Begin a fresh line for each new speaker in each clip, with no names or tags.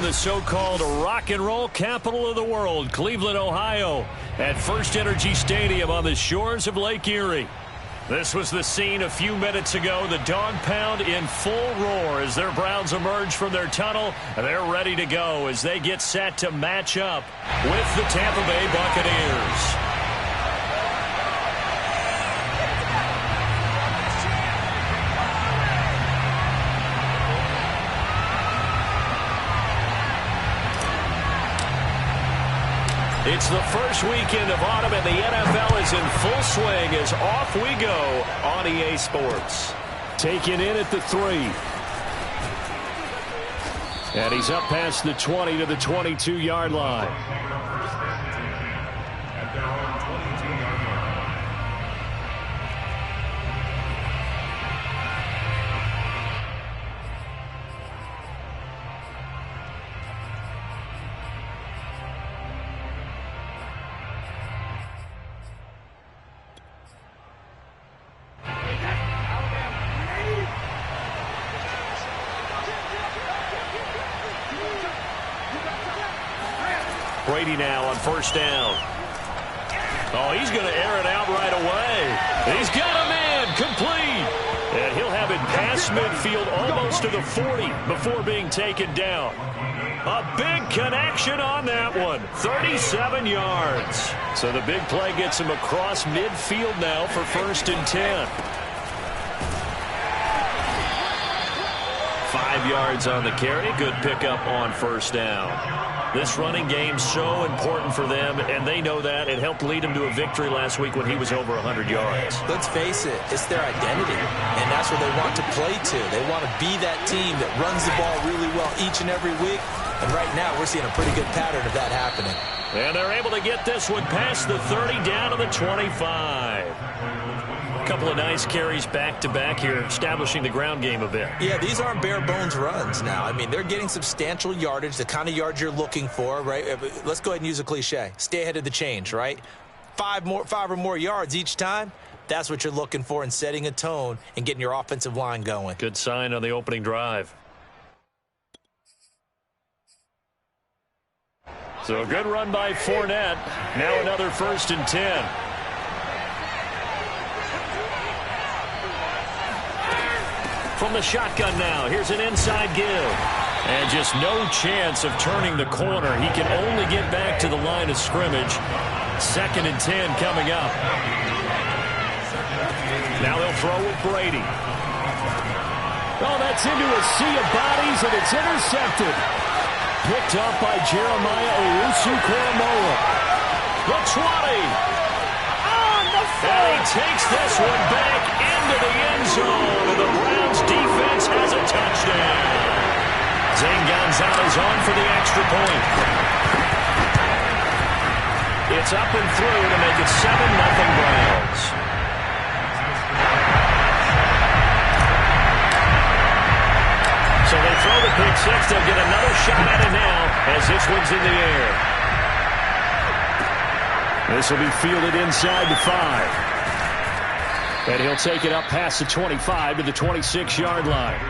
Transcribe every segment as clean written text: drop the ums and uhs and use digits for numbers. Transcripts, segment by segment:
the so-called rock and roll capital of the world, Cleveland, Ohio, at First Energy Stadium on the shores of Lake Erie. This was the scene a few minutes ago. The dog pound in full roar as their Browns emerge from their tunnel. They're ready to go as they get set to match up with the Tampa Bay Buccaneers. It's the first weekend of autumn, and the NFL is in full swing as off we go on EA Sports. Taken in at the 3. And he's up past the 20 to the 22-yard line. Brady now on first down. Oh, he's going to air it out right away. He's got a man complete. And he'll have it past midfield almost to the 40 before being taken down. A big connection on that one. 37 yards. So the big play gets him across midfield now for 1st and 10. 5 yards on the carry. Good pickup on first down. This running game's so important for them, and they know that. It helped lead him to a victory last week when he was over 100 yards.
Let's face it, it's their identity, and that's what they want to play to. They want to be that team that runs the ball really well each and every week, and right now we're seeing a pretty good pattern of that happening.
And they're able to get this one past the 30 down to the 25. A couple of nice carries back-to-back here, establishing the ground game a bit.
Yeah, these aren't bare-bones runs now. I mean, they're getting substantial yardage, the kind of yards you're looking for, right? Let's go ahead and use a cliche. Stay ahead of the change, right? 5 or more yards each time, that's what you're looking for in setting a tone and getting your offensive line going.
Good sign on the opening drive. So a good run by Fournette. Now another 1st and 10. From the shotgun now, here's an inside give. And just no chance of turning the corner. He can only get back to the line of scrimmage. 2nd and 10 coming up. Now they'll throw with Brady. Oh, that's into a sea of bodies, and it's intercepted. Picked up by Jeremiah Owusu-Koramoah. The 20. And he takes this one back into the end zone, and the Browns defense has a touchdown. Zane Gonzalez on for the extra point. It's up and through to make it 7-0 Browns. So they throw the pick six. They'll get another shot at it now as this one's in the air. This will be fielded inside the 5. And he'll take it up past the 25 to the 26-yard line.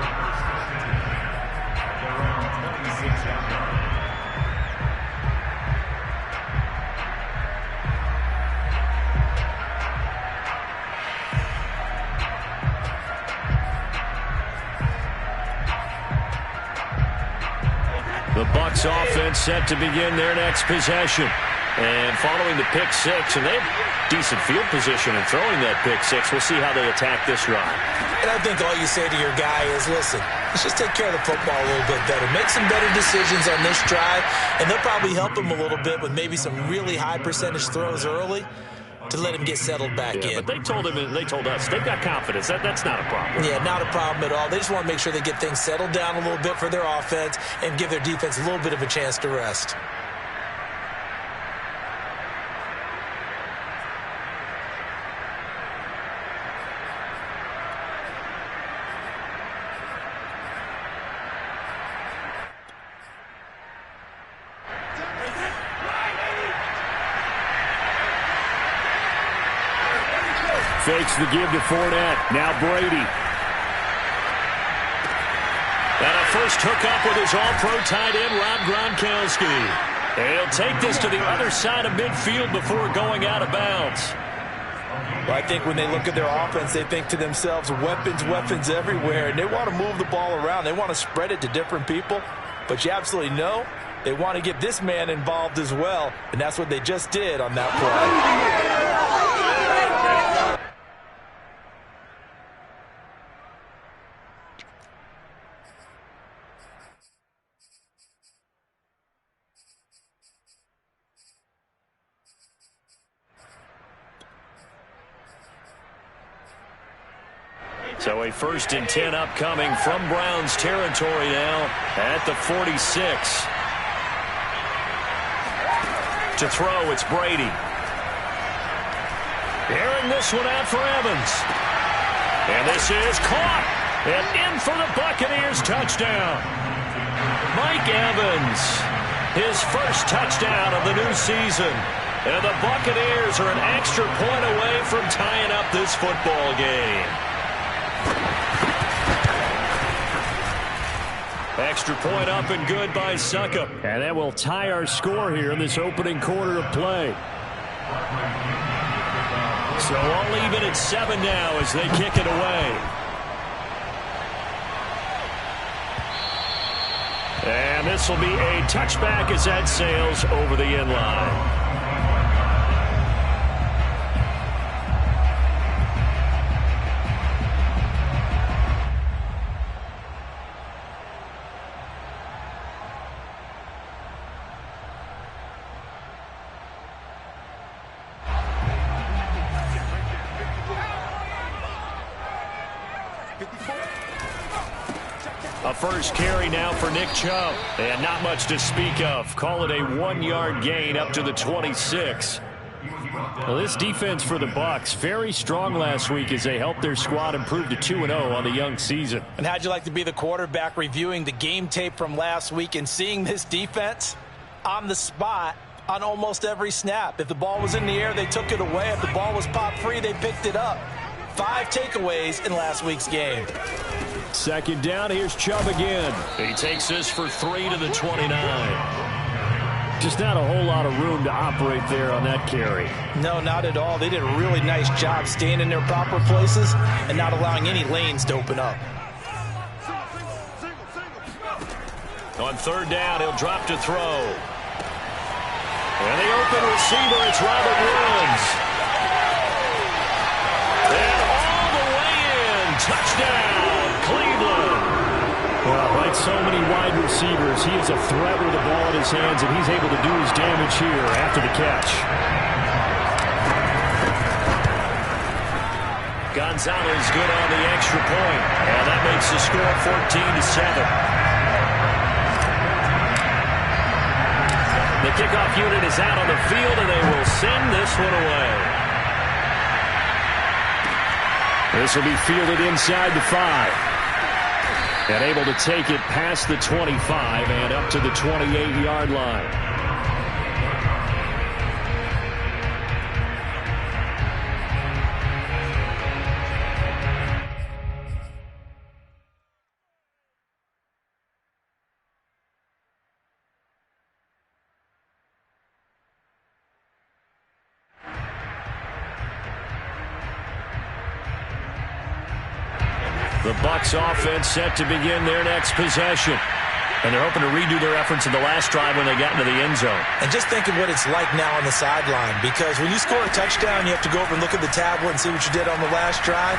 The Bucs offense set to begin their next possession. And following the pick six, and they have decent field position in throwing that pick six. We'll see how they attack this drive.
And I think all you say to your guy is, listen, let's just take care of the football a little bit better. Make some better decisions on this drive, and they'll probably help him a little bit with maybe some really high percentage throws early to let him get settled back in.
But they told him, and they told us, they've got confidence. That's not a problem.
Yeah, not a problem at all. They just want to make sure they get things settled down a little bit for their offense and give their defense a little bit of a chance to rest.
Fakes the give to Fournette. Now Brady. And a first hookup with his all-pro tight end, Rob Gronkowski. And he'll take this to the other side of midfield before going out of bounds.
Well, I think when they look at their offense, they think to themselves, weapons, weapons everywhere, and they want to move the ball around. They want to spread it to different people, but you absolutely know they want to get this man involved as well, and that's what they just did on that play.
So a 1st and 10 upcoming from Browns territory now at the 46. To throw, it's Brady. Airing this one out for Evans. And this is caught. And in for the Buccaneers touchdown. Mike Evans, his first touchdown of the new season. And the Buccaneers are an extra point away from tying up this football game. Extra point up and good by Suckup. And that will tie our score here in this opening quarter of play. So all even at 7 now as they kick it away. And this will be a touchback as that sails over the end line. A first carry now for Nick Chubb. And not much to speak of. Call it a 1-yard gain up to the 26. Well, this defense for the Bucs, very strong last week as they helped their squad improve to 2-0 on the young season.
And how'd you like to be the quarterback reviewing the game tape from last week and seeing this defense on the spot on almost every snap? If the ball was in the air, they took it away. If the ball was popped free, they picked it up. 5 takeaways in last week's game.
2nd down, here's Chubb again. He takes this for 3 to the 29. Just not a whole lot of room to operate there on that carry.
No, not at all. They did a really nice job staying in their proper places and not allowing any lanes to open up.
On 3rd down, he'll drop to throw. And the open receiver, it's Robert Woods. And all the way in. Touchdown, Cleveland. Well, like so many wide receivers, he is a threat with the ball in his hands, and he's able to do his damage here after the catch. Gonzalez good on the extra point, and that makes the score 14-7. The kickoff unit is out on the field, and they will send this one away. This will be fielded inside the 5. And able to take it past the 25 and up to the 28-yard line. The Bucs offense set to begin their next possession. And they're hoping to redo their efforts in the last drive when they got into the end zone.
And just think of what it's like now on the sideline, because when you score a touchdown, you have to go over and look at the tablet and see what you did on the last drive.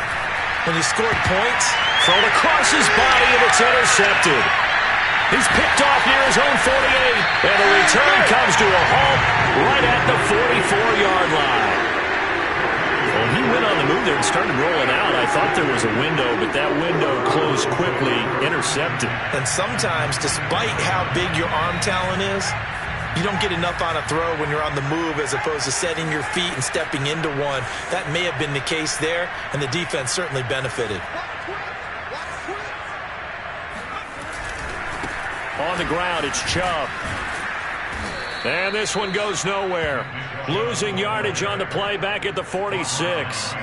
When you scored points,
thrown across his body, and it's intercepted. He's picked off near his own 48, and the return comes to a halt right at the 44-yard line. Well, he went on the move there and started rolling out. I thought there was a window, but that window closed quickly, intercepted.
And sometimes, despite how big your arm talent is, you don't get enough on a throw when you're on the move as opposed to setting your feet and stepping into one. That may have been the case there, and the defense certainly benefited.
On the ground, it's Chubb. And this one goes nowhere. Losing yardage on the play back at the 46.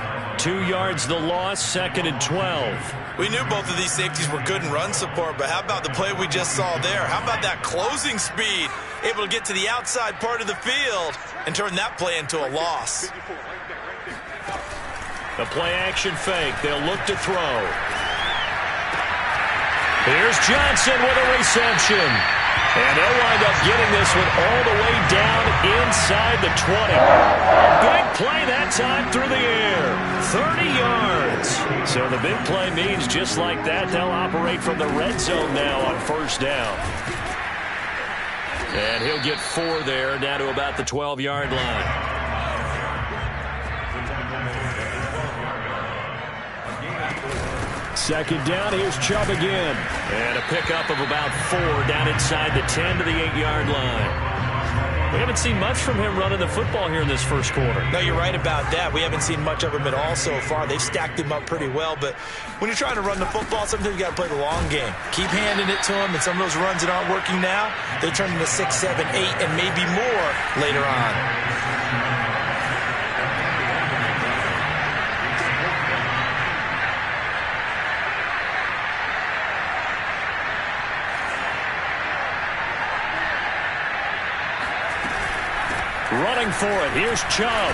2 yards the loss, 2nd and 12.
We knew both of these safeties were good in run support, but how about the play we just saw there? How about that closing speed? Able to get to the outside part of the field and turn that play into a loss.
The play-action fake. They'll look to throw. Here's Johnson with a reception. And they'll wind up getting this one all the way down inside the 20. A big play that time through the air. 30 yards. So the big play means just like that, they'll operate from the red zone now on first down. And he'll get 4 there, down to about the 12-yard line. Second down, here's Chubb again. And a pickup of about 4 down inside the 10 to the 8-yard line. We haven't seen much from him running the football here in this first quarter.
No, you're right about that. We haven't seen much of him at all so far. They've stacked him up pretty well, but when you're trying to run the football, sometimes you got to play the long game. Keep handing it to him, and some of those runs that aren't working now, they turn into 6, 7, 8, and maybe more later on.
Running for it, here's Chubb.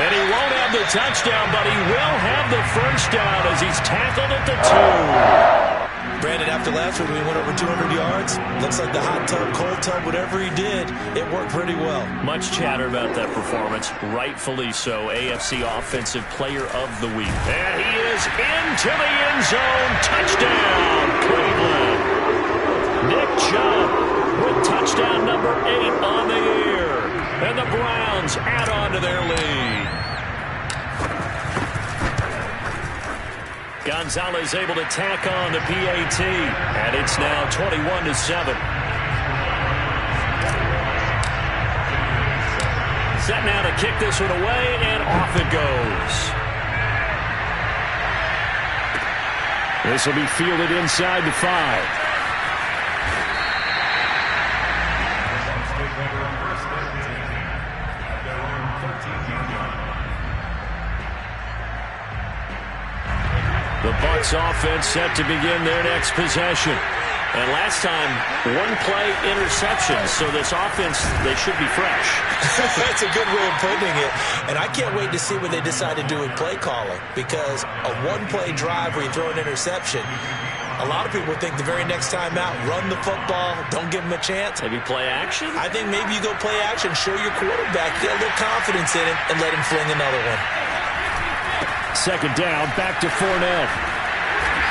And he won't have the touchdown, but he will have the first down as he's tackled at the 2.
Brandon, after last week, we went over 200 yards. Looks like the hot tub, cold tub, whatever he did, it worked pretty well.
Much chatter about that performance, rightfully so. AFC Offensive Player of the Week. And he is into the end zone. Touchdown, Cleveland. Nick Chubb with touchdown number 8 on the year. And the Browns add on to their lead. Gonzalez able to tack on the PAT. And it's now 21-7. Set now to kick this one away, and off it goes. This will be fielded inside the 5. The Bucs offense set to begin their next possession. And last time, 1-play interception. So this offense, they should be fresh.
That's a good way of putting it. And I can't wait to see what they decide to do with play calling. Because a 1-play drive where you throw an interception, a lot of people think the very next time out, run the football, don't give them a chance.
Maybe play action?
I think maybe you go play action, show your quarterback, get a little confidence in him, and let him fling another one.
Second down, back to Fournette.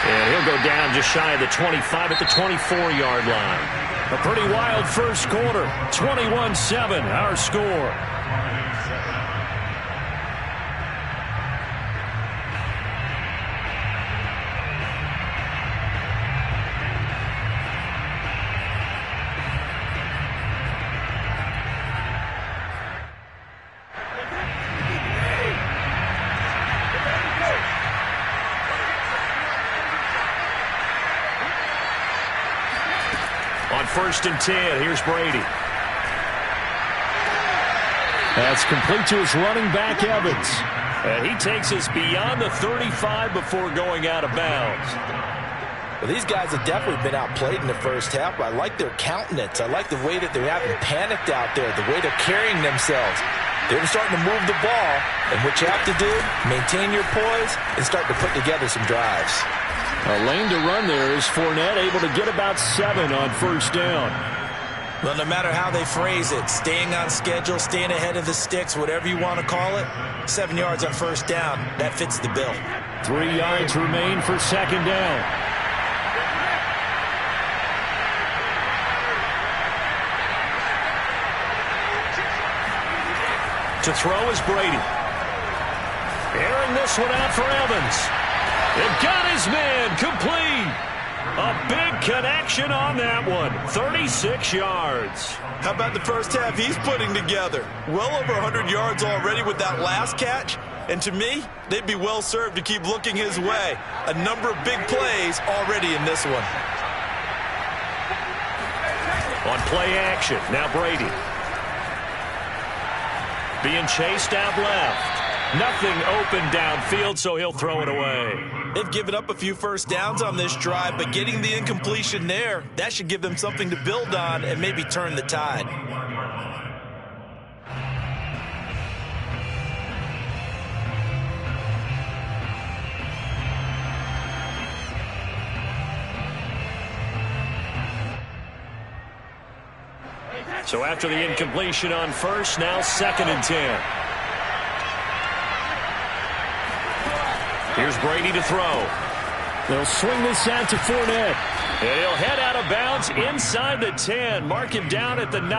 And he'll go down just shy of the 25 at the 24-yard line. A pretty wild first quarter. 21-7, our score. On 1st and 10, here's Brady. That's complete to his running back, Evans. And he takes us beyond the 35 before going out of bounds.
Well, these guys have definitely been outplayed in the first half. I like their countenance. I like the way that they haven't panicked out there, the way they're carrying themselves. They're starting to move the ball, and what you have to do, maintain your poise and start to put together some drives.
A lane to run there is Fournette, able to get about 7 on first down.
Well, no matter how they phrase it, staying on schedule, staying ahead of the sticks, whatever you want to call it, 7 yards on first down, that fits the bill.
3 yards remain for second down. To throw is Brady. Airing this one out for Evans. It got his man complete. A big connection on that one. 36 yards.
How about the first half he's putting together? Well over 100 yards already with that last catch. And to me, they'd be well served to keep looking his way. A number of big plays already in this one.
On play action, now Brady. Being chased out left. Nothing open downfield, so he'll throw it away.
They've given up a few first downs on this drive, but getting the incompletion there, that should give them something to build on and maybe turn the tide.
So after the incompletion on first, now 2nd and 10. Here's Brady to throw. They'll swing this out to Fournette. And he'll head out of bounds inside the 10. Mark him down at the 9.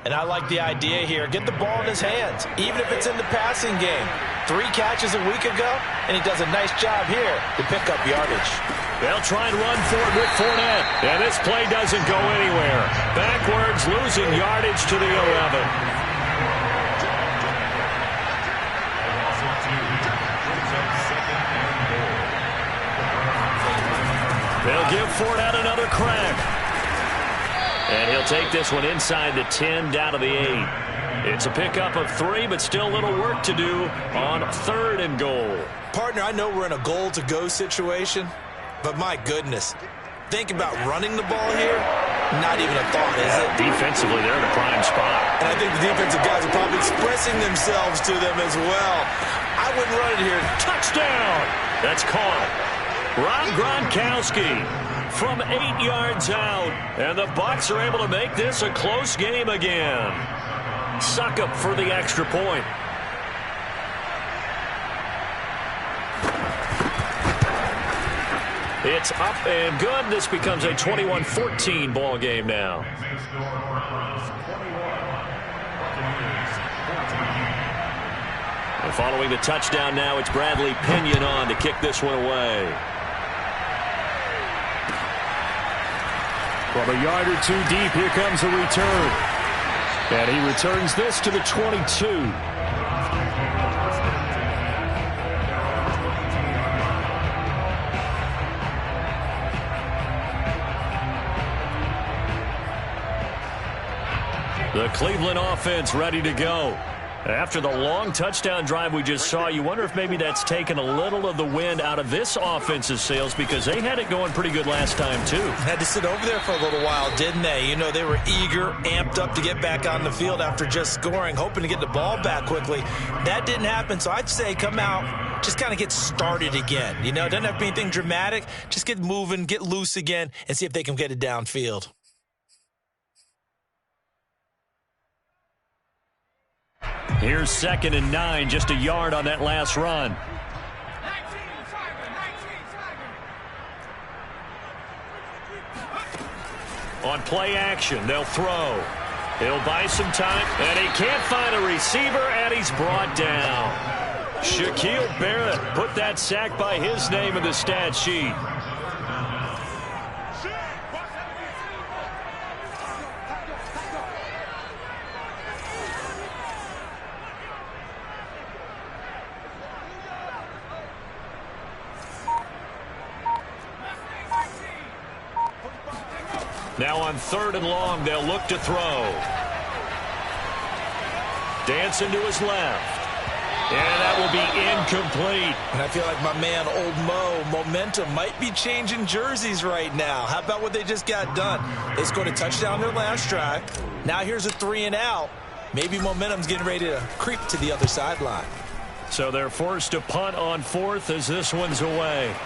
And I like the idea here. Get the ball in his hands, even if it's in the passing game. 3 catches a week ago, and he does a nice job here to pick up yardage.
They'll try and run for it with Fournette. And this play doesn't go anywhere. Backwards, losing yardage to the 11. They'll give Fournette another crack. And he'll take this one inside the 10, down to the 8. It's a pickup of 3, but still a little work to do on 3rd and goal.
Partner, I know we're in a goal-to-go situation, but my goodness, think about running the ball here. Not even a thought, is it?
Defensively, they're in a prime spot.
And I think the defensive guys are probably expressing themselves to them as well. I wouldn't run it here.
Touchdown! That's caught. Rob Gronkowski from 8 yards out. And the Bucs are able to make this a close game again. Suck up for the extra point. It's up and good. This becomes a 21-14 ball game now. And following the touchdown now, it's Bradley Pinion on to kick this one away. From a yard or 2 deep, here comes a return. And he returns this to the 22. The Cleveland offense ready to go. After the long touchdown drive we just saw, you wonder if maybe that's taken a little of the wind out of this offense's sails, because they had it going pretty good last time, too.
Had to sit over there for a little while, didn't they? You know, they were eager, amped up to get back on the field after just scoring, hoping to get the ball back quickly. That didn't happen, so I'd say come out, just kind of get started again. You know, doesn't have to be anything dramatic. Just get moving, get loose again, and see if they can get it downfield.
Here's 2nd and 9, just a yard on that last run. On play action, they'll throw. He'll buy some time, and he can't find a receiver, and he's brought down. Shaquille Barrett put that sack by his name in the stat sheet. Now on 3rd and long, they'll look to throw. Dancing to his left. And that will be incomplete.
And I feel like my man, Old Mo, momentum might be changing jerseys right now. How about what they just got done? They scored a touchdown their last drive. Now here's a 3 and out. Maybe momentum's getting ready to creep to the other sideline.
So they're forced to punt on 4th as this one's away.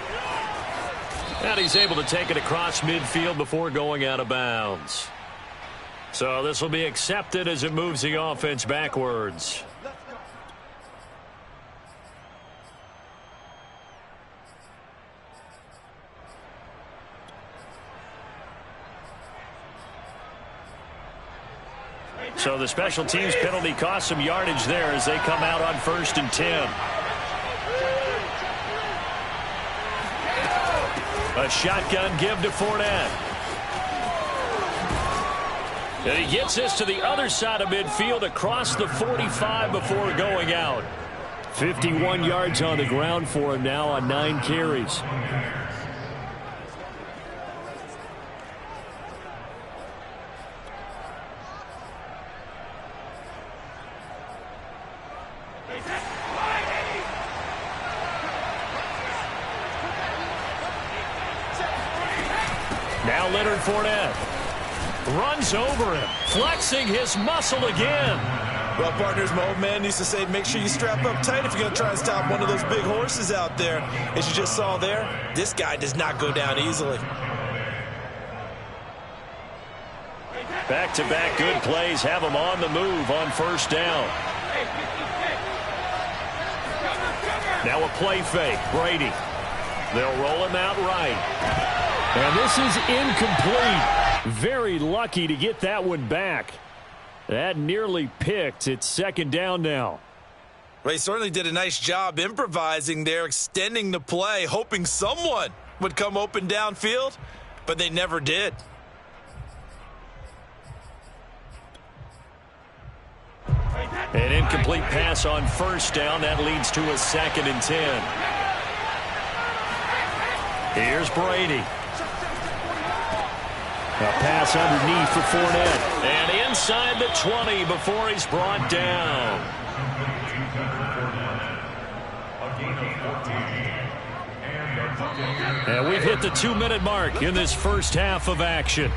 And he's able to take it across midfield before going out of bounds. So this will be accepted as it moves the offense backwards. So the special teams penalty cost some yardage there as they come out on 1st and 10. A shotgun give to Fournette. And he gets this to the other side of midfield across the 45 before going out. 51 yards on the ground for him now on 9 carries. Now Leonard Fournette runs over him, flexing his muscle again.
Well, partners, my old man used to say, make sure you strap up tight if you're going to try and stop one of those big horses out there. As you just saw there, this guy does not go down easily.
Back-to-back good plays have him on the move on first down. Now a play fake. Brady. They'll roll him out right. And this is incomplete. Very lucky to get that one back. That nearly picked. It's second down now.
Well, he certainly did a nice job improvising there, extending the play, hoping someone would come open downfield, but they never did.
An incomplete pass on first down. That leads to a 2nd and 10. Here's Brady. A pass underneath for Fournette. And inside the 20 before he's brought down. And we've hit the 2-minute mark in this first half of action.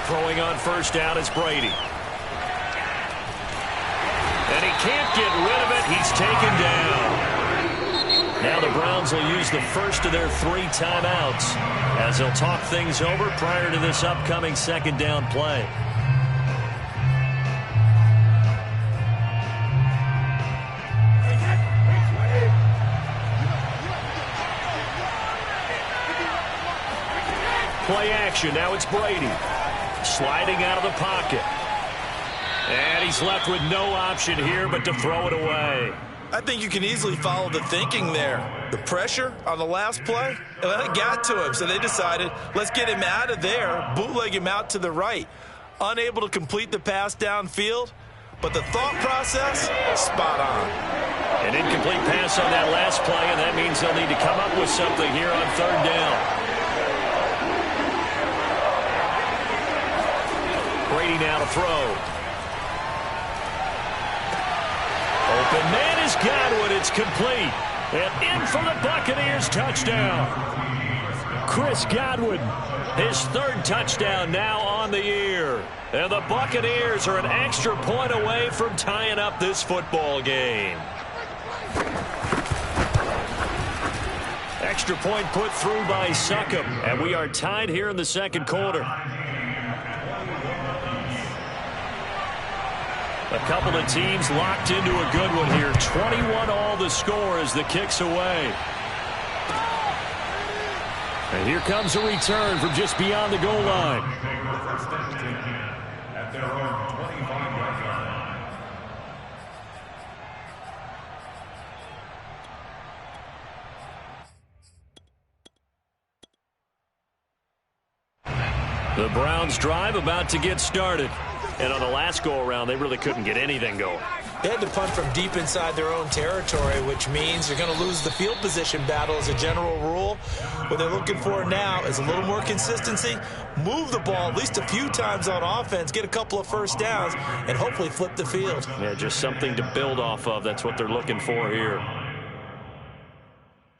Throwing on first down is Brady. And he can't get rid of it. He's taken down. Now the Browns will use the first of their 3 timeouts as they'll talk things over prior to this upcoming second down play. Play action. Now it's Brady. Sliding out of the pocket. And he's left with no option here but to throw it away.
I think you can easily follow the thinking there. The pressure on the last play, well, it got to him, so they decided, let's get him out of there, bootleg him out to the right. Unable to complete the pass downfield, but the thought process, spot on.
An incomplete pass on that last play, and that means they'll need to come up with something here on third down. Brady now to throw. Open man is Godwin. It's complete. And in for the Buccaneers touchdown. Chris Godwin, his 3rd touchdown now on the year. And the Buccaneers are an extra point away from tying up this football game. Extra point put through by Succop. And we are tied here in the second quarter. A couple of teams locked into a good one here. 21 all the score as the kick's away. And here comes a return from just beyond the goal line. At their own 25-yard line. The Browns drive about to get started. And on the last go-around, they really couldn't get anything going.
They had to punt from deep inside their own territory, which means they're going to lose the field position battle as a general rule. What they're looking for now is a little more consistency, move the ball at least a few times on offense, get a couple of first downs, and hopefully flip the field.
Yeah, just something to build off of. That's what they're looking for here.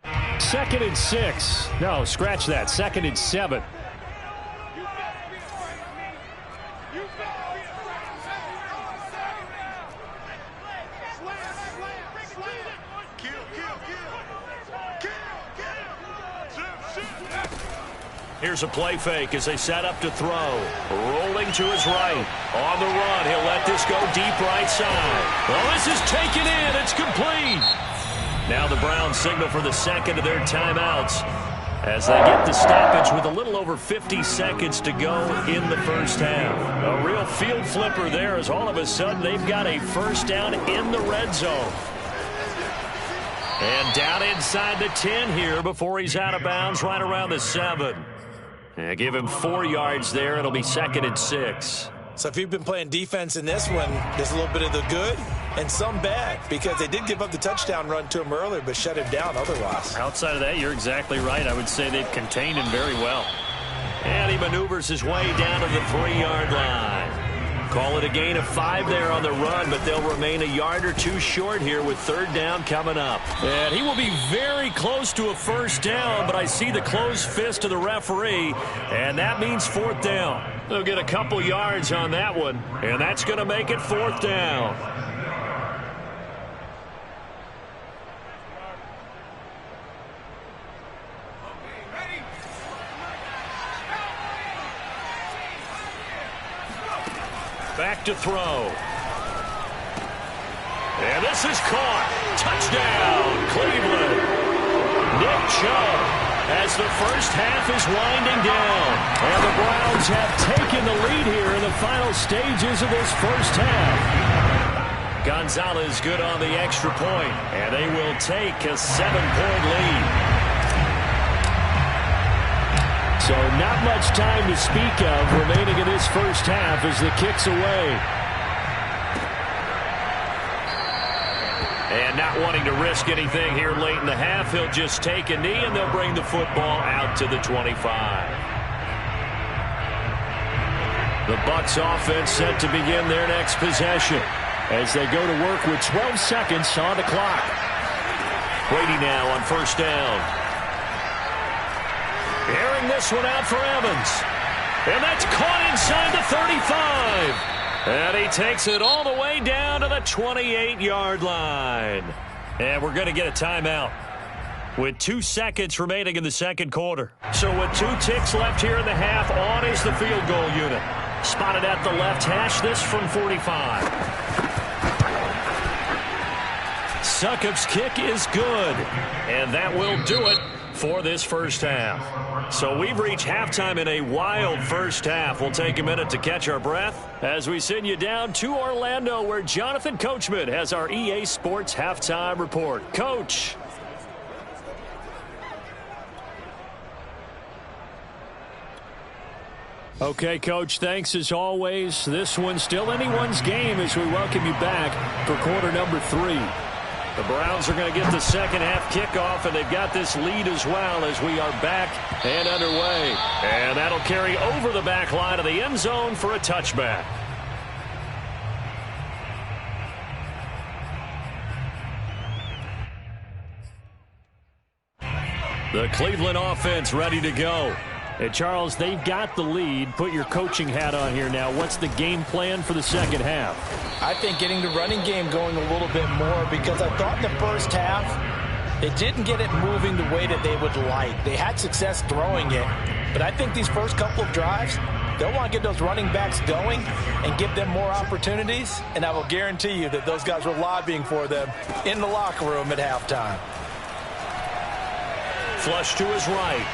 2nd and 6. No, scratch that. 2nd and 7. Here's a play fake as they set up to throw. Rolling to his right. On the run, he'll let this go deep right side. Oh, this is taken in. It's complete. Now the Browns signal for the 2nd of their timeouts as they get the stoppage with a little over 50 seconds to go in the first half. A real field flipper there as all of a sudden they've got a first down in the red zone. And down inside the 10 here before he's out of bounds right around the 7. Yeah, give him 4 yards there. It'll be 2nd and 6.
So if you've been playing defense in this one, there's a little bit of the good and some bad, because they did give up the touchdown run to him earlier, but shut him down otherwise.
Outside of that, you're exactly right. I would say they've contained him very well. And he maneuvers his way down to the 3-yard line. Call it a gain of 5 there on the run, but they'll remain a yard or two short here with 3rd down coming up. And he will be very close to a 1st down, but I see the closed fist of the referee, and that means 4th down. They'll get a couple yards on that one, and that's going to make it 4th down. Back to throw. And this is caught. Touchdown, Cleveland. Nick Chubb, as the first half is winding down. And the Browns have taken the lead here in the final stages of this first half. Gonzalez good on the extra point, and they will take a 7-point lead. So not much time to speak of remaining in this first half as the kick's away. And not wanting to risk anything here late in the half, he'll just take a knee and they'll bring the football out to the 25. The Bucs offense set to begin their next possession as they go to work with 12 seconds on the clock. Brady now on 1st down. Airing this one out for Evans. And that's caught inside the 35. And he takes it all the way down to the 28-yard line. And we're going to get a timeout with 2 seconds remaining in the second quarter. So with 2 ticks left here in the half, on is the field goal unit. Spotted at the left hash, this from 45. Succop's kick is good. And that will do it for this first half. So we've reached halftime in a wild first half. We'll take a minute to catch our breath as we send you down to Orlando, where Jonathan Coachman has our EA Sports halftime report. Coach. Okay, Coach, thanks as always. This one's still anyone's game as we welcome you back for quarter number 3. The Browns are going to get the second half kickoff, and they've got this lead as well as we are back and underway. And that'll carry over the back line of the end zone for a touchback. The Cleveland offense ready to go. Hey, Charles, they've got the lead. Put your coaching hat on here now. What's the game plan for the second half?
I think getting the running game going a little bit more, because I thought in the first half they didn't get it moving the way that they would like. They had success throwing it, but I think these first couple of drives, they'll want to get those running backs going and give them more opportunities, and I will guarantee you that those guys were lobbying for them in the locker room at halftime.
Flush to his right.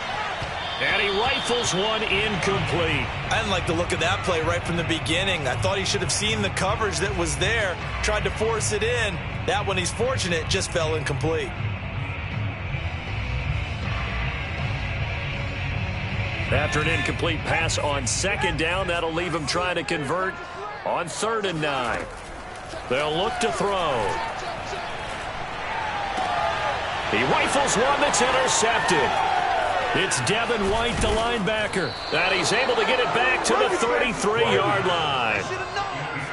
And he rifles one incomplete.
I didn't like the look of that play right from the beginning. I thought he should have seen the coverage that was there, tried to force it in. That one, he's fortunate, just fell incomplete.
After an incomplete pass on second down, that'll leave him trying to convert on 3rd and 9. They'll look to throw. He rifles one that's intercepted. It's Devin White, the linebacker, and he's able to get it back to the 33-yard line.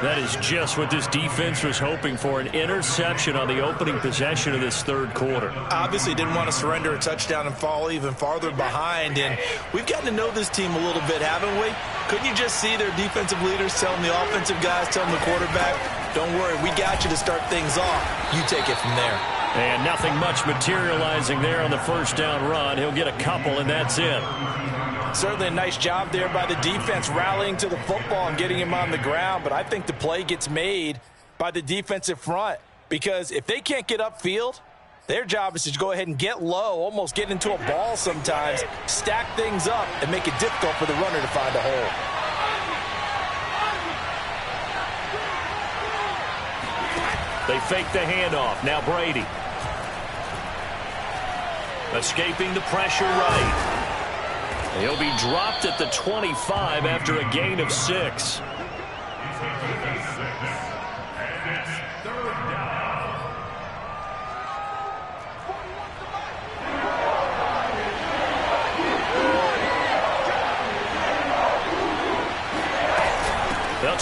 That is just what this defense was hoping for, an interception on the opening possession of this third quarter.
Obviously didn't want to surrender a touchdown and fall even farther behind, and we've gotten to know this team a little bit, haven't we? Couldn't you just see their defensive leaders telling the offensive guys, telling the quarterback, don't worry, we got you to start things off. You take it from there.
And nothing much materializing there on the first down run. He'll get a couple, and that's it.
Certainly a nice job there by the defense rallying to the football and getting him on the ground, but I think the play gets made by the defensive front, because if they can't get upfield, their job is to go ahead and get low, almost get into a ball sometimes, stack things up, and make it difficult for the runner to find a hole.
They fake the handoff. Now Brady. Escaping the pressure right. He'll be dropped at the 25 after a gain of 6.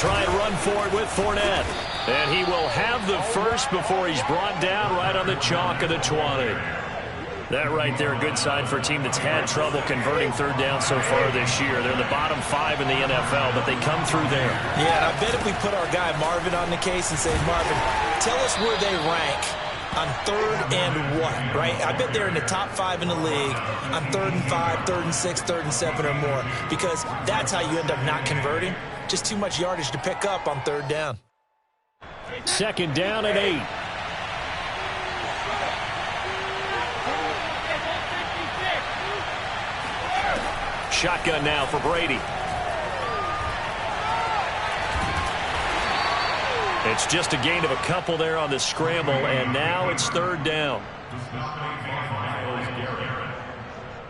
try and run for it with Fournette. And he will have the first before he's brought down right on the chalk of the 20. That right there, a good sign for a team that's had trouble converting third down so far this year. They're in the bottom 5 in the NFL, but they come through there.
Yeah, and I bet if we put our guy Marvin on the case and say, Marvin, tell us where they rank on third and what, right? I bet they're in the top 5 in the league on 3rd and 5, 3rd and 6, 3rd and 7 or more, because that's how you end up not converting. Just too much yardage to pick up on third down.
2nd down and 8. Shotgun now for Brady. It's just a gain of a couple there on the scramble, and now it's 3rd down.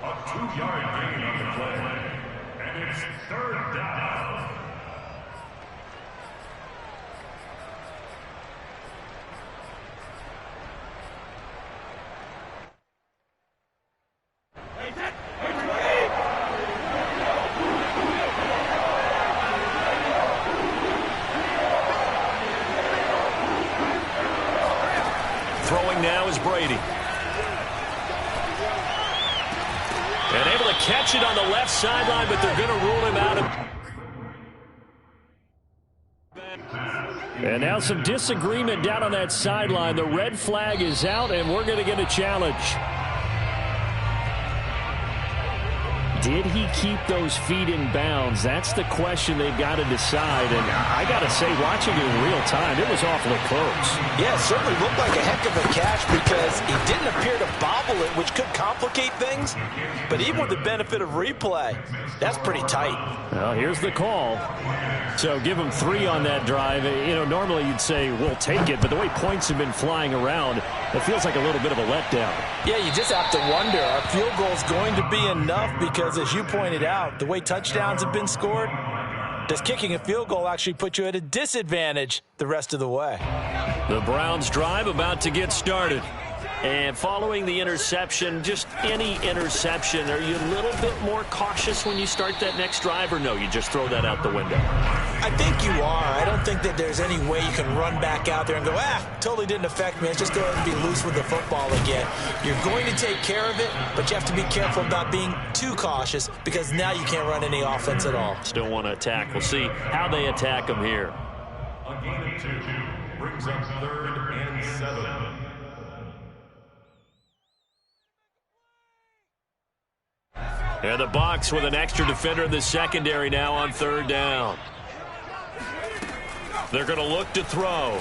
A 2-yard gain on the play, and it's 3rd down.
Throwing now is Brady. And able to catch it on the left sideline, but they're going to rule him out. And now some disagreement down on that sideline. The red flag is out, and we're going to get a challenge. Did he keep those feet in bounds? That's the question they've got to decide. And I got to say, watching it in real time, it was awfully close.
Yeah, it certainly looked like a heck of a catch because he didn't appear to bobble it, which could complicate things. But even with the benefit of replay, that's pretty tight.
Well, here's the call. So give him 3 on that drive. You know, normally you'd say, we'll take it. But the way points have been flying around, it feels like a little bit of a letdown.
Yeah, you just have to wonder, are field goals going to be enough? Because as you pointed out, the way touchdowns have been scored, does kicking a field goal actually put you at a disadvantage the rest of the way?
The Browns drive about to get started. And following the interception, just any interception, are you a little bit more cautious when you start that next drive, or no, you just throw that out the window?
I think you are. I don't think that there's any way you can run back out there and go, totally didn't affect me. Let's just go ahead and be loose with the football again. You're going to take care of it, but you have to be careful about being too cautious because now you can't run any offense at all.
Still want to attack. We'll see how they attack them here.
A gain of 2 brings up 3rd and 7.
And the box with an extra defender in the secondary now on 3rd down. They're going to look to throw.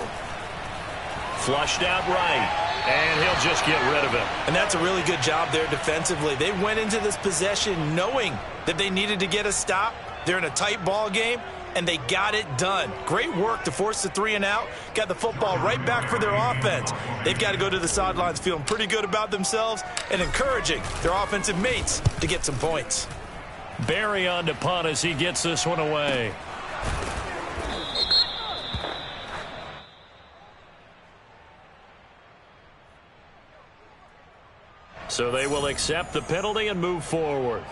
Flushed out right. And he'll just get rid of it.
And that's a really good job there defensively. They went into this possession knowing that they needed to get a stop. They're in a tight ball game, and they got it done. Great work to force the 3 and out. Got the football right back for their offense. They've got to go to the sidelines feeling pretty good about themselves and encouraging their offensive mates to get some points.
Barry on to punt as he gets this one away. So they will accept the penalty and move forward.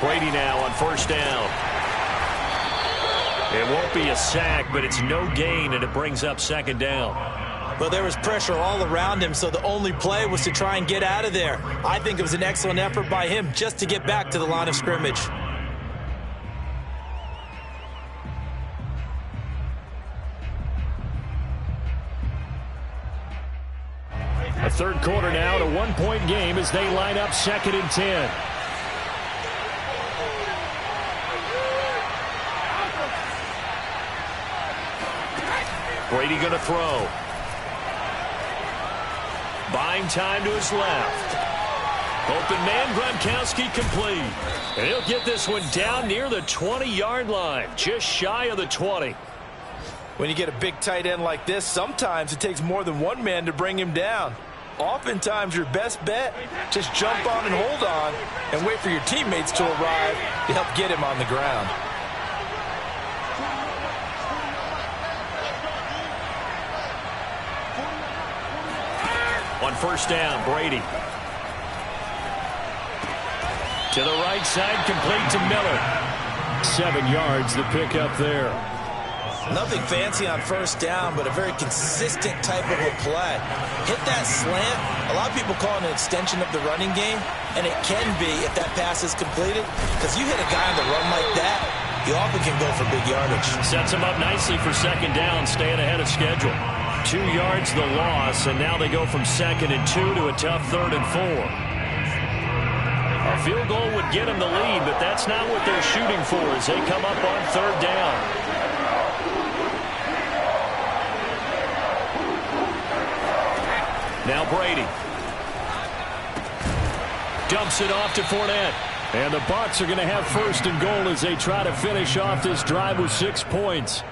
Brady now on 1st down. It won't be a sack, but it's no gain, and it brings up 2nd down.
Well, there was pressure all around him, so the only play was to try and get out of there. I think it was an excellent effort by him just to get back to the line of scrimmage.
A 3rd quarter now, to 1-point game as they line up 2nd and 10. Brady going to throw. Buying time to his left. Open man, Gronkowski complete. And he'll get this one down near the 20-yard line, just shy of the 20.
When you get a big tight end like this, sometimes it takes more than one man to bring him down. Oftentimes, your best bet, just jump on and hold on and wait for your teammates to arrive to help get him on the ground.
On first down, Brady. To the right side, complete to Miller. 7 yards, the pickup there.
Nothing fancy on first down, but a very consistent type of a play. Hit that slant. A lot of people call it an extension of the running game, and it can be if that pass is completed, because you hit a guy on the run like that, you often can go for big yardage.
Sets him up nicely for second down, staying ahead of schedule. 2 yards the loss, and now they go from 2nd and 2 to a tough 3rd and 4. A field goal would get them the lead, but that's not what they're shooting for as they come up on 3rd down. Now Brady. Dumps it off to Fournette. And the Bucs are going to have 1st and goal as they try to finish off this drive with 6 points.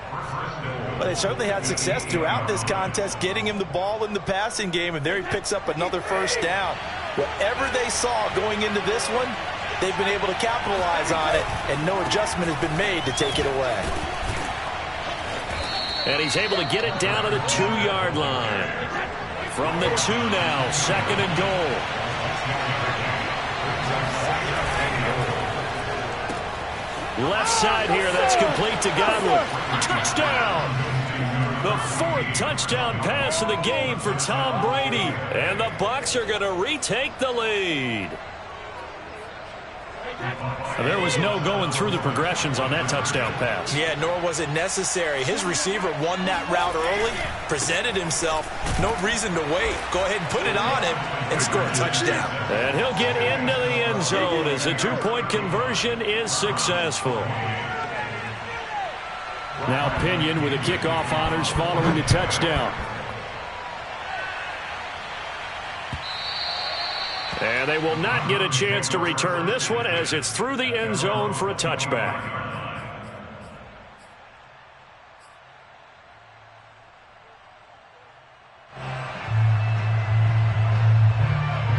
Well, they certainly had success throughout this contest getting him the ball in the passing game, and there he picks up another 1st down. Whatever they saw going into this one, they've been able to capitalize on it, and no adjustment has been made to take it away.
And he's able to get it down to the 2-yard line. From the 2 now, 2nd and goal. Left side here, that's complete to Godwin. Touchdown! The 4th touchdown pass of the game for Tom Brady. And the Bucs are going to retake the lead. There was no going through the progressions on that touchdown pass.
Yeah, nor was it necessary. His receiver won that route early, presented himself. No reason to wait. Go ahead and put it on him and score a touchdown.
And he'll get into the end zone as the 2-point conversion is successful. Now Pinion with the kickoff honors following the touchdown. And they will not get a chance to return this one as it's through the end zone for a touchback.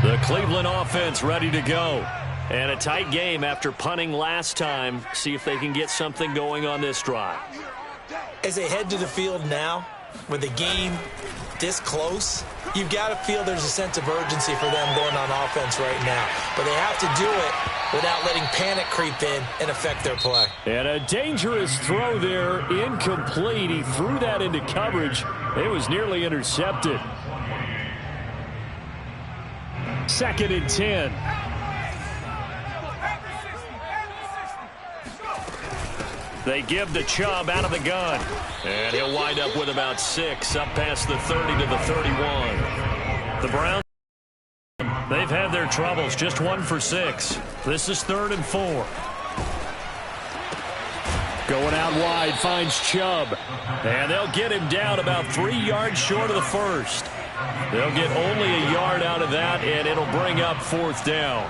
The Cleveland offense ready to go. And a tight game after punting last time. See if they can get something going on this drive.
As they head to the field now, with the game this close, you've got to feel there's a sense of urgency for them going on offense right now. But they have to do it without letting panic creep in and affect their play.
And a dangerous throw there, incomplete. He threw that into coverage. It was nearly intercepted. 2nd and 10. They give the Chubb out of the gun. And he'll wind up with about 6, up past the 30 to the 31. The Browns, they've had their troubles, just 1 for 6. This is 3rd and 4. Going out wide, finds Chubb. And they'll get him down about 3 yards short of the 1st. They'll get only a yard out of that, and it'll bring up 4th down.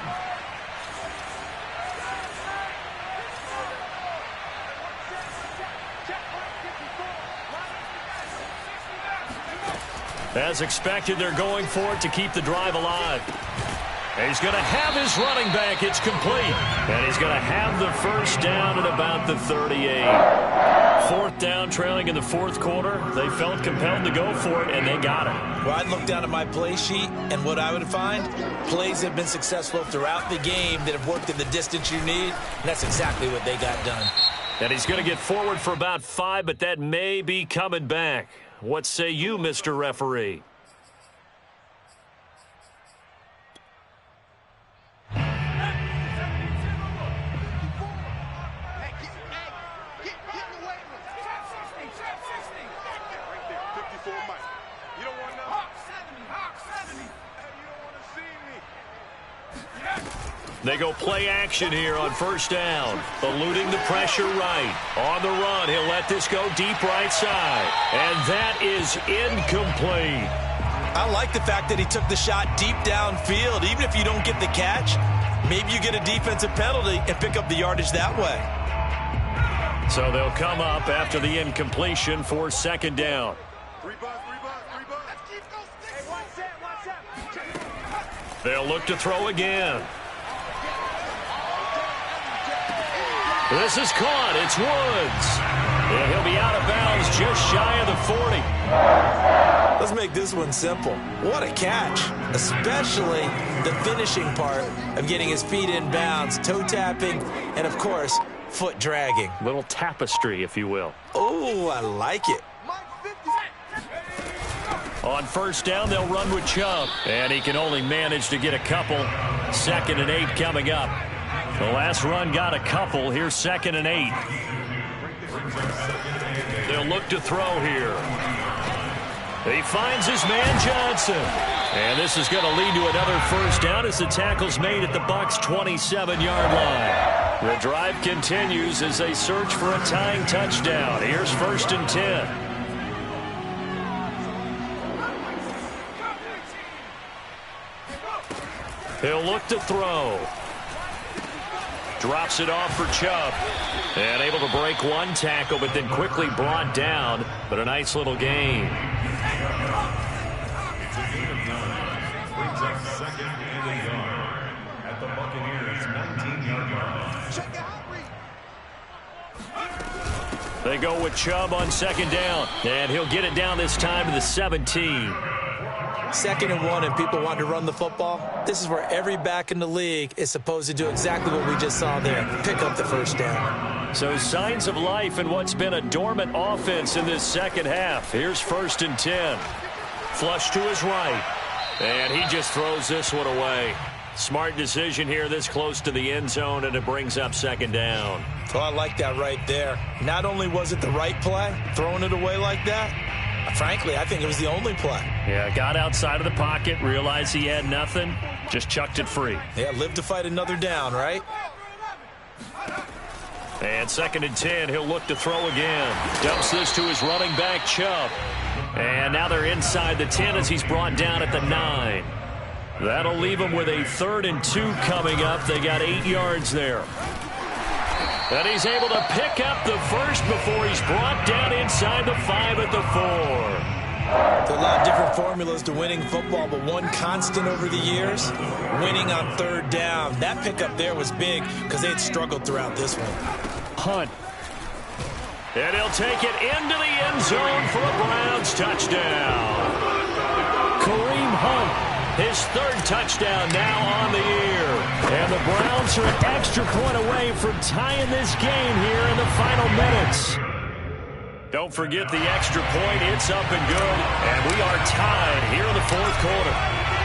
As expected, they're going for it to keep the drive alive. And he's going to have his running back. It's complete. And he's going to have the 1st down at about the 38. 4th down, trailing in the 4th quarter. They felt compelled to go for it, and they got it.
Well, I'd look down at my play sheet, and what I would find, plays have been successful throughout the game that have worked in the distance you need, and that's exactly what they got done.
And he's going to get forward for about 5, but that may be coming back. What say you, Mr. Referee? They go play action here on 1st down. Eluding the pressure right. On the run, he'll let this go deep right side. And that is incomplete.
I like the fact that he took the shot deep downfield. Even if you don't get the catch, maybe you get a defensive penalty and pick up the yardage that way.
So they'll come up after the incompletion for 2nd down. They'll look to throw again. This is caught. It's Woods. And he'll be out of bounds just shy of the 40.
Let's make this one simple. What a catch, especially the finishing part of getting his feet in bounds, toe tapping, and, of course, foot dragging.
Little tapestry, if you will.
Oh, I like it.
On first down, they'll run with Chubb. And he can only manage to get a couple. 2nd and 8 coming up. The last run got a couple. Here's 2nd and 8. They'll look to throw here. He finds his man Johnson. And this is going to lead to another first down as the tackle's made at the Bucs' 27-yard line. The drive continues as they search for a tying touchdown. Here's 1st and 10. He'll look to throw. Drops it off for Chubb. And able to break one tackle, but then quickly brought down. But a nice little gain.
It's a gain of 9. Brings up 2nd and a yard at the Buccaneers' 19-yard line.
They go with Chubb on 2nd down. And he'll get it down this time to the 17.
2nd and 1 and people want to run the football. This is where every back in the league is supposed to do exactly what we just saw there. Pick up the first down.
So signs of life in what's been a dormant offense in this second half. Here's 1st and 10. Flush to his right. And he just throws this one away. Smart decision here this close to the end zone, and it brings up 2nd down.
Oh, I like that right there. Not only was it the right play, throwing it away like that, frankly, I think it was the only play.
Yeah, got outside of the pocket, realized he had nothing, just chucked it free.
Yeah, live to fight another down, right?
And 2nd and 10, he'll look to throw again. Dumps this to his running back, Chubb. And now they're inside the 10 as he's brought down at the 9. That'll leave him with a 3rd and 2 coming up. They got 8 yards there. And he's able to pick up the first before he's brought down inside the 5 at the 4.
There are a lot of different formulas to winning football, but one constant over the years, winning on 3rd down. That pickup there was big because they had struggled throughout this one.
Hunt. And he'll take it into the end zone for a Browns touchdown. Kareem Hunt, his 3rd touchdown now on the year. And the Browns are an extra point away from tying this game here in the final minutes. Don't forget the extra point. It's up and good. And we are tied here in the 4th quarter.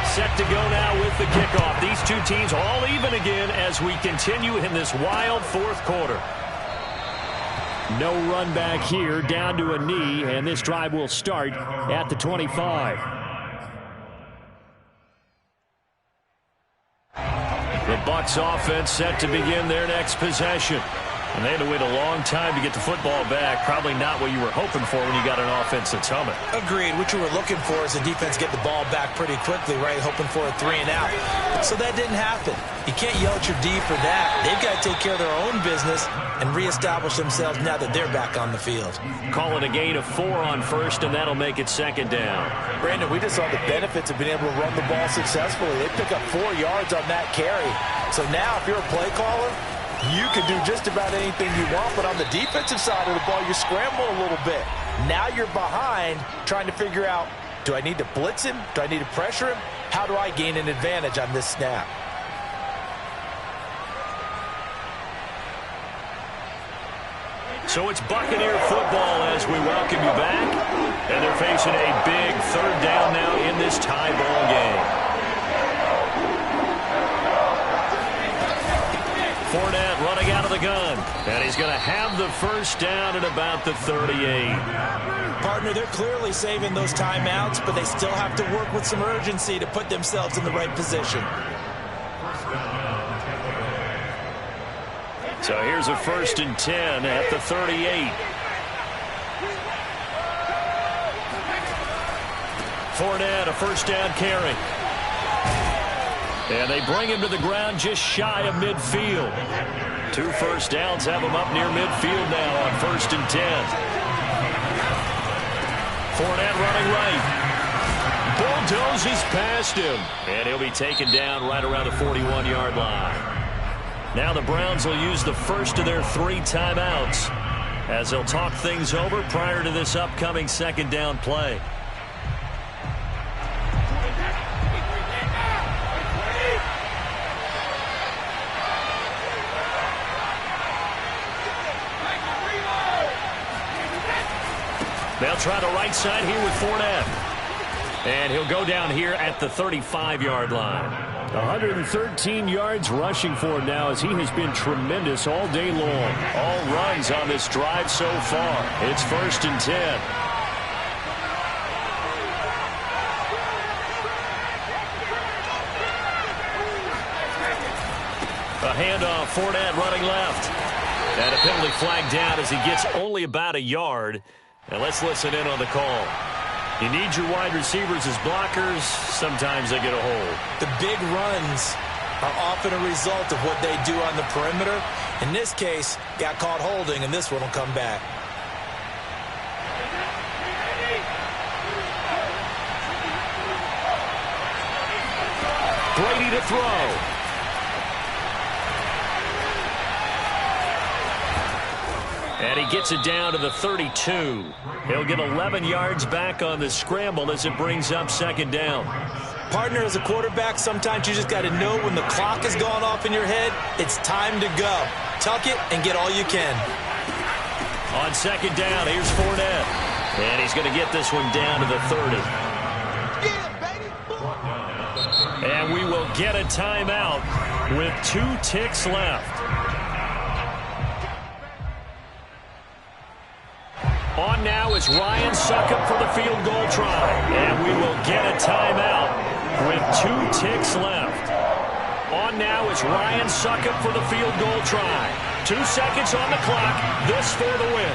Set to go now with the kickoff. These two teams all even again as we continue in this wild 4th quarter. No run back here, down to a knee, and this drive will start at the 25. The Bucs offense set to begin their next possession. And they had to wait a long time to get the football back. Probably not what you were hoping for when you got an offense that's humming.
Agreed. What you were looking for is the defense get the ball back pretty quickly, right? Hoping for a 3 and out. So that didn't happen. You can't yell at your D for that. They've got to take care of their own business and reestablish themselves now that they're back on the field.
Call it a gain of 4 on first, and that'll make it 2nd down.
Brandon, we just saw the benefits of being able to run the ball successfully. They pick up 4 yards on that carry. So now if you're a play caller, you can do just about anything you want, but on the defensive side of the ball, you're scrambling a little bit. Now you're behind trying to figure out, do I need to blitz him? Do I need to pressure him? How do I gain an advantage on this snap?
So it's Buccaneer football as we welcome you back. And they're facing a big 3rd down now in this tie ball game. Fournette running out of the gun. And he's going to have the first down at about the 38.
Partner, they're clearly saving those timeouts, but they still have to work with some urgency to put themselves in the right position.
So here's a 1st and 10 at the 38. Fournette, a first down carry. And they bring him to the ground just shy of midfield. 2 first downs have him up near midfield now on 1st and 10. Fournette running right. bulldozes past him. And he'll be taken down right around the 41-yard line. Now the Browns will use the first of their 3 timeouts as they'll talk things over prior to this upcoming second down play. They'll try the right side here with Fournette. And he'll go down here at the 35-yard line. 113 yards rushing for him now as he has been tremendous all day long. All runs on this drive so far. It's 1st and 10. A handoff, Fournette running left. And a penalty flag down as he gets only about a yard. And let's listen in on the call. You need your wide receivers as blockers. Sometimes they get a hold.
The big runs are often a result of what they do on the perimeter. In this case, got caught holding, and this one will come back.
Brady to throw. And he gets it down to the 32. He'll get 11 yards back on the scramble as it brings up second down.
Partner, as a quarterback, sometimes you just got to know when the clock has gone off in your head, it's time to go. Tuck it and get all you can.
On second down, here's Fournette. And he's going to get this one down to the 30. And we will get a timeout with 2 ticks left. On now is Ryan Succop for the field goal try. And we will get a timeout with 2 ticks left. On now is Ryan Succop for the field goal try. 2 seconds on the clock. This for the win.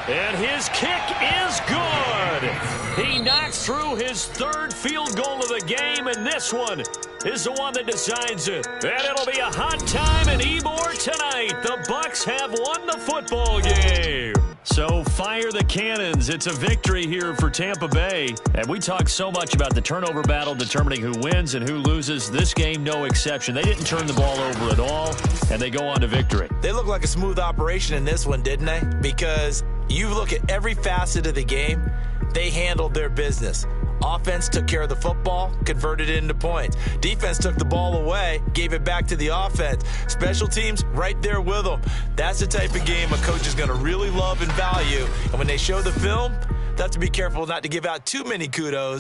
And his kick is good. He knocks through his 3rd field goal of the game, and this one is the one that decides it. And it'll be a hot time in Ybor tonight. The Bucs have won the football game. So fire the cannons. It's a victory here for Tampa Bay. And we talk so much about the turnover battle determining who wins and who loses. This game, no exception. They didn't turn the ball over at all, and they go on to victory.
They look like a smooth operation in this one, didn't they? Because you look at every facet of the game, they handled their business. Offense took care of the football, converted it into points. Defense took the ball away, gave it back to the offense. Special teams right there with them. That's the type of game a coach is going to really love and value. And when they show the film, they have to be careful not to give out too many kudos